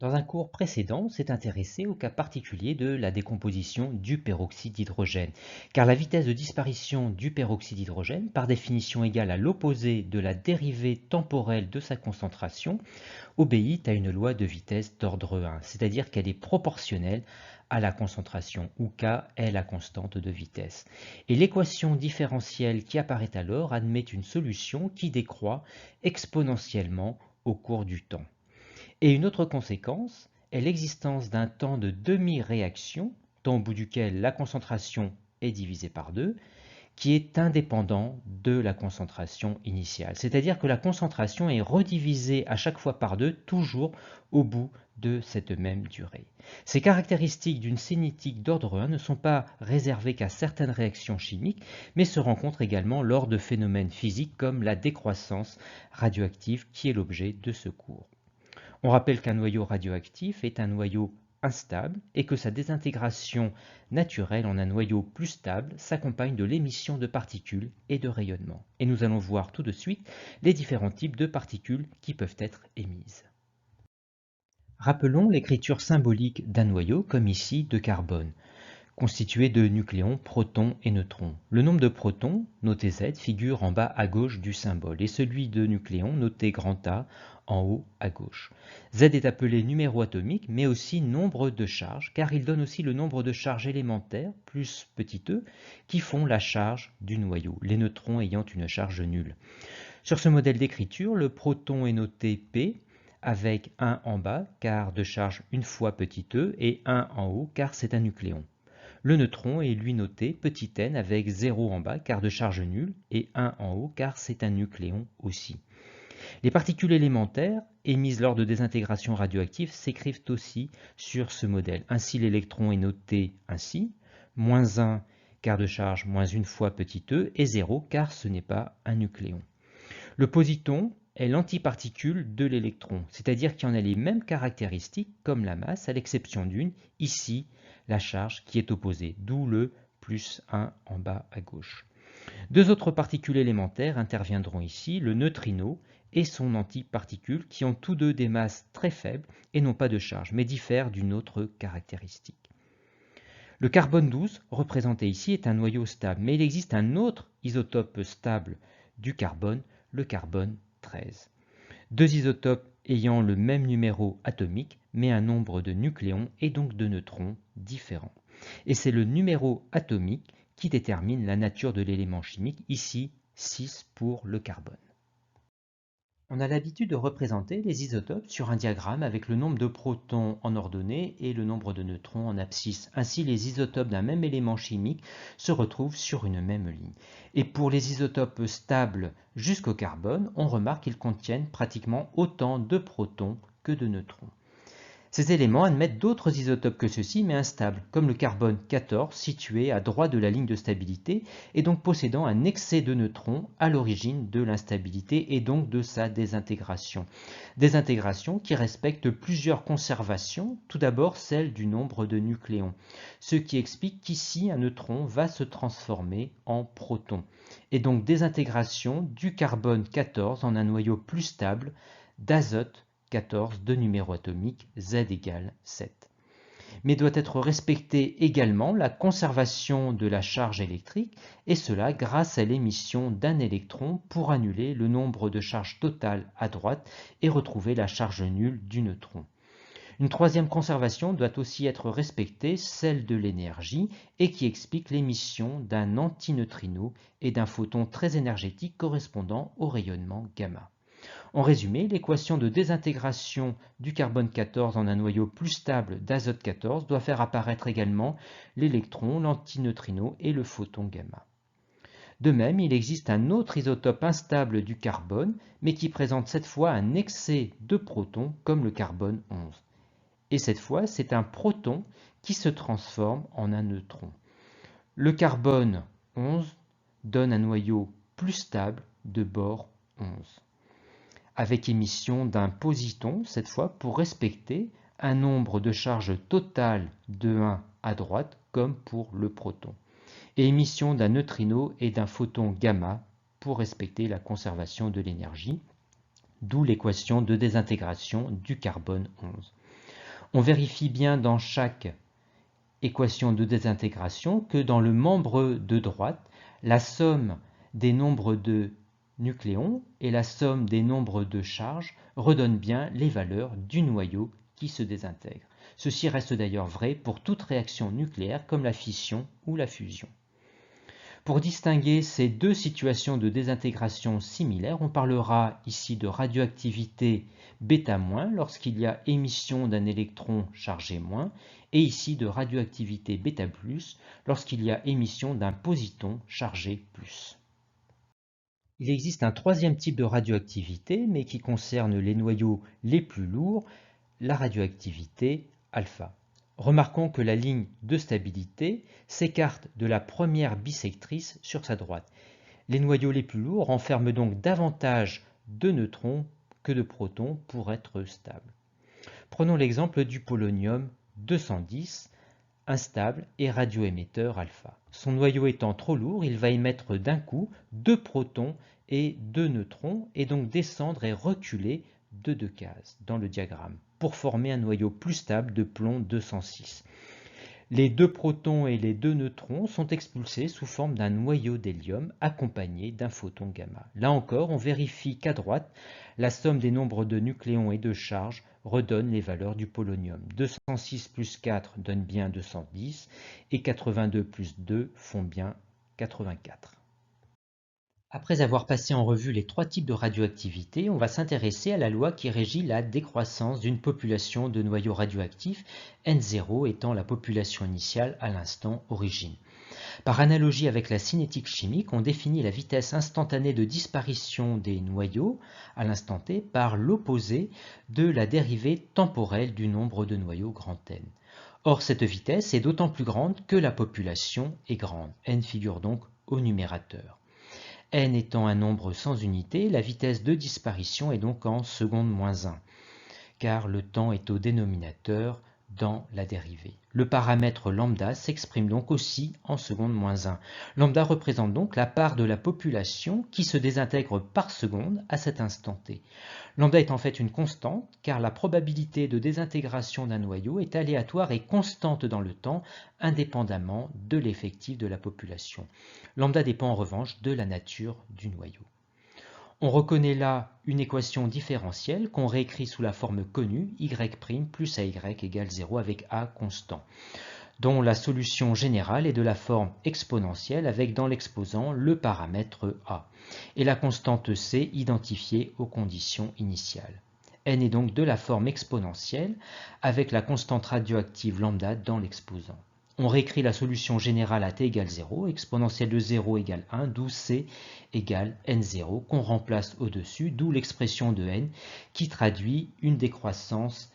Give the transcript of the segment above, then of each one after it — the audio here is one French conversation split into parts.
Dans un cours précédent, on s'est intéressé au cas particulier de la décomposition du peroxyde d'hydrogène, car la vitesse de disparition du peroxyde d'hydrogène, par définition égale à l'opposé de la dérivée temporelle de sa concentration, obéit à une loi de vitesse d'ordre 1, c'est-à-dire qu'elle est proportionnelle à la concentration, où K est la constante de vitesse. Et l'équation différentielle qui apparaît alors admet une solution qui décroît exponentiellement au cours du temps. Et une autre conséquence est l'existence d'un temps de demi-réaction, temps au bout duquel la concentration est divisée par 2, qui est indépendant de la concentration initiale. C'est-à-dire que la concentration est redivisée à chaque fois par 2, toujours au bout de cette même durée. Ces caractéristiques d'une cinétique d'ordre 1 ne sont pas réservées qu'à certaines réactions chimiques, mais se rencontrent également lors de phénomènes physiques comme la décroissance radioactive qui est l'objet de ce cours. On rappelle qu'un noyau radioactif est un noyau instable et que sa désintégration naturelle en un noyau plus stable s'accompagne de l'émission de particules et de rayonnement. Et nous allons voir tout de suite les différents types de particules qui peuvent être émises. Rappelons l'écriture symbolique d'un noyau, comme ici de carbone, constitué de nucléons, protons et neutrons. Le nombre de protons, noté Z, figure en bas à gauche du symbole, et celui de nucléons, noté grand A, en haut à gauche. Z est appelé numéro atomique, mais aussi nombre de charges, car il donne aussi le nombre de charges élémentaires, plus petit e, qui font la charge du noyau, les neutrons ayant une charge nulle. Sur ce modèle d'écriture, le proton est noté P, avec 1 en bas, car de charge une fois petit e, et 1 en haut, car c'est un nucléon. Le neutron est lui noté petit n avec 0 en bas car de charge nulle et 1 en haut car c'est un nucléon aussi. Les particules élémentaires émises lors de désintégration radioactive s'écrivent aussi sur ce modèle. Ainsi l'électron est noté ainsi, moins 1 car de charge moins une fois petit e et 0 car ce n'est pas un nucléon. Le positon est l'antiparticule de l'électron, c'est-à-dire qu'il en a les mêmes caractéristiques comme la masse, à l'exception d'une, ici, la charge qui est opposée, d'où le plus 1 en bas à gauche. Deux autres particules élémentaires interviendront ici, le neutrino et son antiparticule, qui ont tous deux des masses très faibles et n'ont pas de charge, mais diffèrent d'une autre caractéristique. Le carbone 12, représenté ici, est un noyau stable, mais il existe un autre isotope stable du carbone, le carbone 13. Deux isotopes ayant le même numéro atomique, mais un nombre de nucléons et donc de neutrons différents. Et c'est le numéro atomique qui détermine la nature de l'élément chimique, ici 6 pour le carbone. On a l'habitude de représenter les isotopes sur un diagramme avec le nombre de protons en ordonnée et le nombre de neutrons en abscisse. Ainsi, les isotopes d'un même élément chimique se retrouvent sur une même ligne. Et pour les isotopes stables jusqu'au carbone, on remarque qu'ils contiennent pratiquement autant de protons que de neutrons. Ces éléments admettent d'autres isotopes que ceux-ci, mais instables, comme le carbone 14, situé à droite de la ligne de stabilité, et donc possédant un excès de neutrons à l'origine de l'instabilité et donc de sa désintégration. Désintégration qui respecte plusieurs conservations, tout d'abord celle du nombre de nucléons, ce qui explique qu'ici un neutron va se transformer en proton, et donc désintégration du carbone 14 en un noyau plus stable d'azote 14 de numéro atomique Z égale 7. Mais doit être respectée également la conservation de la charge électrique, et cela grâce à l'émission d'un électron pour annuler le nombre de charges totales à droite et retrouver la charge nulle du neutron. Une troisième conservation doit aussi être respectée, celle de l'énergie, et qui explique l'émission d'un antineutrino et d'un photon très énergétique correspondant au rayonnement gamma. En résumé, l'équation de désintégration du carbone 14 en un noyau plus stable d'azote 14 doit faire apparaître également l'électron, l'antineutrino et le photon gamma. De même, il existe un autre isotope instable du carbone, mais qui présente cette fois un excès de protons comme le carbone 11. Et cette fois, c'est un proton qui se transforme en un neutron. Le carbone 11 donne un noyau plus stable de bord 11, avec émission d'un positon, cette fois pour respecter un nombre de charges totales de 1 à droite, comme pour le proton, et émission d'un neutrino et d'un photon gamma pour respecter la conservation de l'énergie, d'où l'équation de désintégration du carbone 11. On vérifie bien dans chaque équation de désintégration que dans le membre de droite, la somme des nombres de nucléons et la somme des nombres de charges redonnent bien les valeurs du noyau qui se désintègre. Ceci reste d'ailleurs vrai pour toute réaction nucléaire comme la fission ou la fusion. Pour distinguer ces deux situations de désintégration similaires, on parlera ici de radioactivité β- lorsqu'il y a émission d'un électron chargé moins, et ici de radioactivité β+ lorsqu'il y a émission d'un positon chargé plus. Il existe un troisième type de radioactivité, mais qui concerne les noyaux les plus lourds, la radioactivité alpha. Remarquons que la ligne de stabilité s'écarte de la première bisectrice sur sa droite. Les noyaux les plus lourds renferment donc davantage de neutrons que de protons pour être stables. Prenons l'exemple du polonium 210, instable et radioémetteur alpha. Son noyau étant trop lourd, il va émettre d'un coup 2 protons et 2 neutrons et donc descendre et reculer de 2 cases dans le diagramme pour former un noyau plus stable de plomb 206. Les 2 protons et les 2 neutrons sont expulsés sous forme d'un noyau d'hélium accompagné d'un photon gamma. Là encore, on vérifie qu'à droite, la somme des nombres de nucléons et de charges redonne les valeurs du polonium. 206 plus 4 donne bien 210 et 82 plus 2 font bien 84. Après avoir passé en revue les 3 types de radioactivité, on va s'intéresser à la loi qui régit la décroissance d'une population de noyaux radioactifs, N0 étant la population initiale à l'instant origine. Par analogie avec la cinétique chimique, on définit la vitesse instantanée de disparition des noyaux à l'instant t par l'opposé de la dérivée temporelle du nombre de noyaux grand N. Or, cette vitesse est d'autant plus grande que la population est grande. N figure donc au numérateur. N étant un nombre sans unité, la vitesse de disparition est donc en seconde moins 1, car le temps est au dénominateur dans la dérivée. Le paramètre lambda s'exprime donc aussi en seconde moins 1. Lambda représente donc la part de la population qui se désintègre par seconde à cet instant t. Lambda est en fait une constante, car la probabilité de désintégration d'un noyau est aléatoire et constante dans le temps, indépendamment de l'effectif de la population. Lambda dépend en revanche de la nature du noyau. On reconnaît là une équation différentielle qu'on réécrit sous la forme connue y' plus ay égale 0 avec a constant, dont la solution générale est de la forme exponentielle avec dans l'exposant le paramètre a, et la constante c identifiée aux conditions initiales. N est donc de la forme exponentielle avec la constante radioactive lambda dans l'exposant. On réécrit la solution générale à t égale 0, exponentielle de 0 égale 1, d'où c égale n0, qu'on remplace au-dessus, d'où l'expression de n qui traduit une décroissance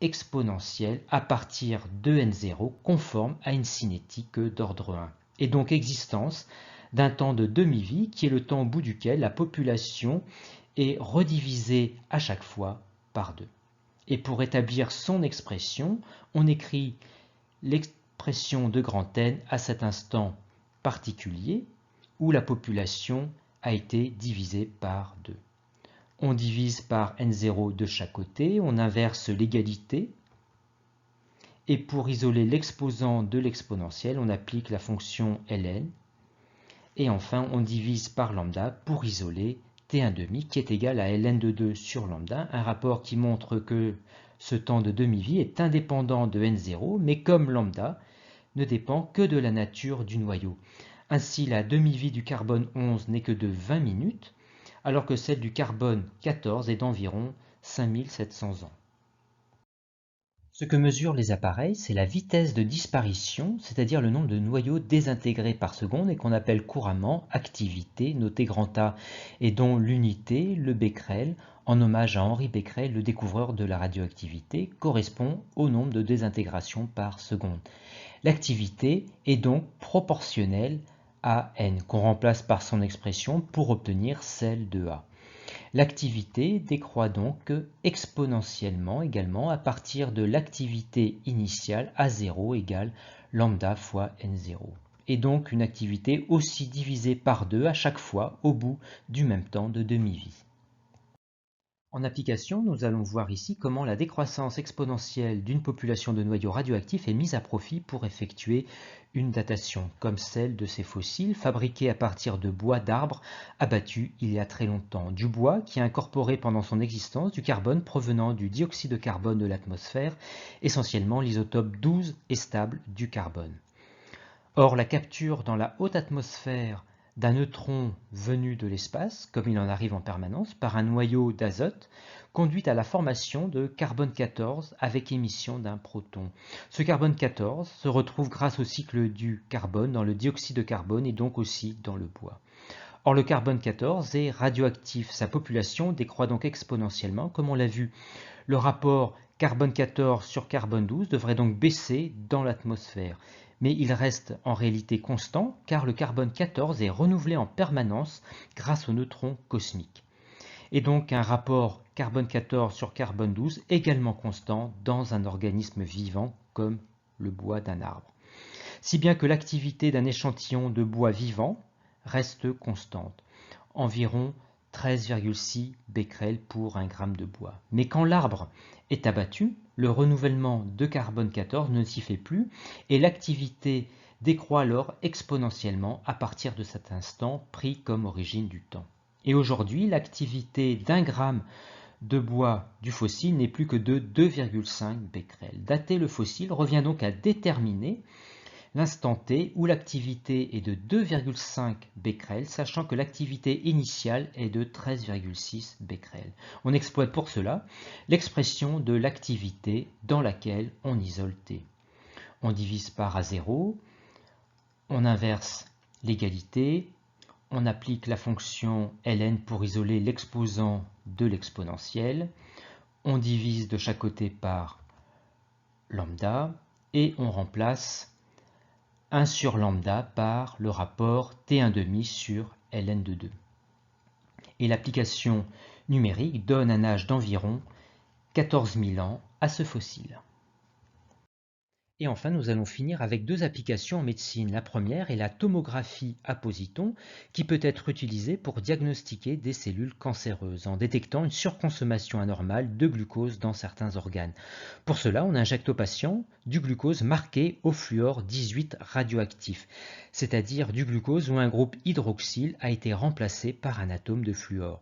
exponentielle à partir de n0 conforme à une cinétique d'ordre 1. Et donc existence d'un temps de demi-vie qui est le temps au bout duquel la population est redivisée à chaque fois par 2. Et pour établir son expression, on écrit l'expression de grand N à cet instant particulier où la population a été divisée par 2. On divise par n0 de chaque côté, on inverse l'égalité, et pour isoler l'exposant de l'exponentielle, on applique la fonction ln, et enfin on divise par lambda pour isoler t1,5 qui est égal à ln de 2 sur lambda, un rapport qui montre que ce temps de demi-vie est indépendant de n0, mais comme lambda ne dépend que de la nature du noyau. Ainsi, la demi-vie du carbone 11 n'est que de 20 minutes, alors que celle du carbone 14 est d'environ 5700 ans. Ce que mesurent les appareils, c'est la vitesse de disparition, c'est-à-dire le nombre de noyaux désintégrés par seconde et qu'on appelle couramment activité, notée grand A, et dont l'unité, le becquerel, en hommage à Henri Becquerel, le découvreur de la radioactivité, correspond au nombre de désintégrations par seconde. L'activité est donc proportionnelle à n, qu'on remplace par son expression pour obtenir celle de A. L'activité décroît donc exponentiellement également à partir de l'activité initiale A0 égale lambda fois n0. Et donc une activité aussi divisée par 2 à chaque fois au bout du même temps de demi-vie. En application, nous allons voir ici comment la décroissance exponentielle d'une population de noyaux radioactifs est mise à profit pour effectuer une datation, comme celle de ces fossiles fabriqués à partir de bois d'arbres abattus il y a très longtemps. Du bois qui a incorporé pendant son existence du carbone provenant du dioxyde de carbone de l'atmosphère, essentiellement l'isotope 12 et stable du carbone. Or, la capture dans la haute atmosphère d'un neutron venu de l'espace, comme il en arrive en permanence, par un noyau d'azote, conduit à la formation de carbone 14 avec émission d'un proton. Ce carbone 14 se retrouve grâce au cycle du carbone dans le dioxyde de carbone et donc aussi dans le bois. Or, le carbone 14 est radioactif, sa population décroît donc exponentiellement, comme on l'a vu. Le rapport carbone 14 sur carbone 12 devrait donc baisser dans l'atmosphère. Mais il reste en réalité constant car le carbone 14 est renouvelé en permanence grâce aux neutrons cosmiques. Et donc un rapport carbone 14 sur carbone 12 également constant dans un organisme vivant comme le bois d'un arbre. Si bien que l'activité d'un échantillon de bois vivant reste constante, environ 13,6 becquerels pour 1 gramme de bois. Mais quand l'arbre est abattu, le renouvellement de carbone 14 ne s'y fait plus et l'activité décroît alors exponentiellement à partir de cet instant pris comme origine du temps. Et aujourd'hui, l'activité d'1 gramme de bois du fossile n'est plus que de 2,5 becquerels. Dater le fossile revient donc à déterminer l'instant t où l'activité est de 2,5 becquerels, sachant que l'activité initiale est de 13,6 becquerels. On exploite pour cela l'expression de l'activité dans laquelle on isole t. On divise par A0, on inverse l'égalité, on applique la fonction ln pour isoler l'exposant de l'exponentielle, on divise de chaque côté par lambda et on remplace 1 sur lambda par le rapport T1,5 sur ln de 2. Et l'application numérique donne un âge d'environ 14 000 ans à ce fossile. Et enfin, nous allons finir avec deux applications en médecine. La première est la tomographie à positons, qui peut être utilisée pour diagnostiquer des cellules cancéreuses en détectant une surconsommation anormale de glucose dans certains organes. Pour cela, on injecte au patient du glucose marqué au fluor 18 radioactif, c'est-à-dire du glucose où un groupe hydroxyle a été remplacé par un atome de fluor.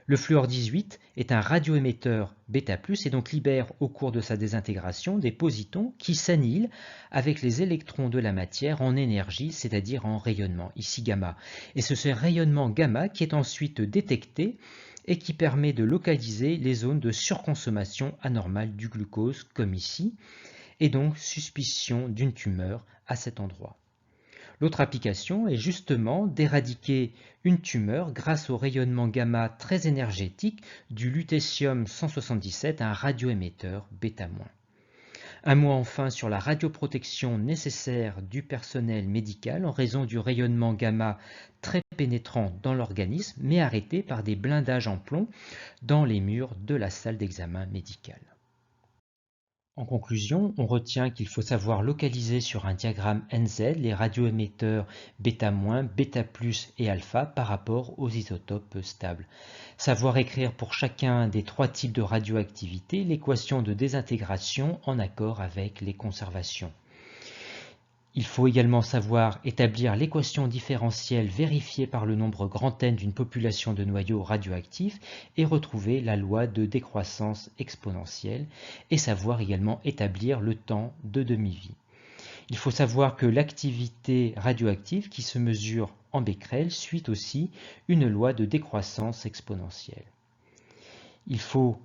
Le fluor 18 est un radioémetteur β+, et donc libère au cours de sa désintégration des positons qui s'annihilent avec les électrons de la matière en énergie, c'est-à-dire en rayonnement, ici gamma. Et c'est ce rayonnement gamma qui est ensuite détecté et qui permet de localiser les zones de surconsommation anormale du glucose, comme ici, et donc suspicion d'une tumeur à cet endroit. L'autre application est justement d'éradiquer une tumeur grâce au rayonnement gamma très énergétique du lutécium-177, un radioémetteur β-. Un mot enfin sur la radioprotection nécessaire du personnel médical en raison du rayonnement gamma très pénétrant dans l'organisme, mais arrêté par des blindages en plomb dans les murs de la salle d'examen médicale. En conclusion, on retient qu'il faut savoir localiser sur un diagramme NZ les radioémetteurs β-, β+, et alpha par rapport aux isotopes stables. Savoir écrire pour chacun des trois types de radioactivité l'équation de désintégration en accord avec les conservations. Il faut également savoir établir l'équation différentielle vérifiée par le nombre grand N d'une population de noyaux radioactifs et retrouver la loi de décroissance exponentielle et savoir également établir le temps de demi-vie. Il faut savoir que l'activité radioactive qui se mesure en becquerel suit aussi une loi de décroissance exponentielle. Il faut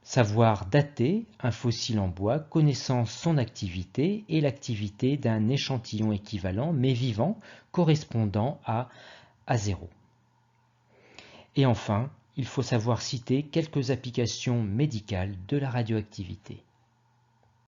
savoir dater un fossile en bois connaissant son activité et l'activité d'un échantillon équivalent mais vivant correspondant à A0. Et enfin, il faut savoir citer quelques applications médicales de la radioactivité.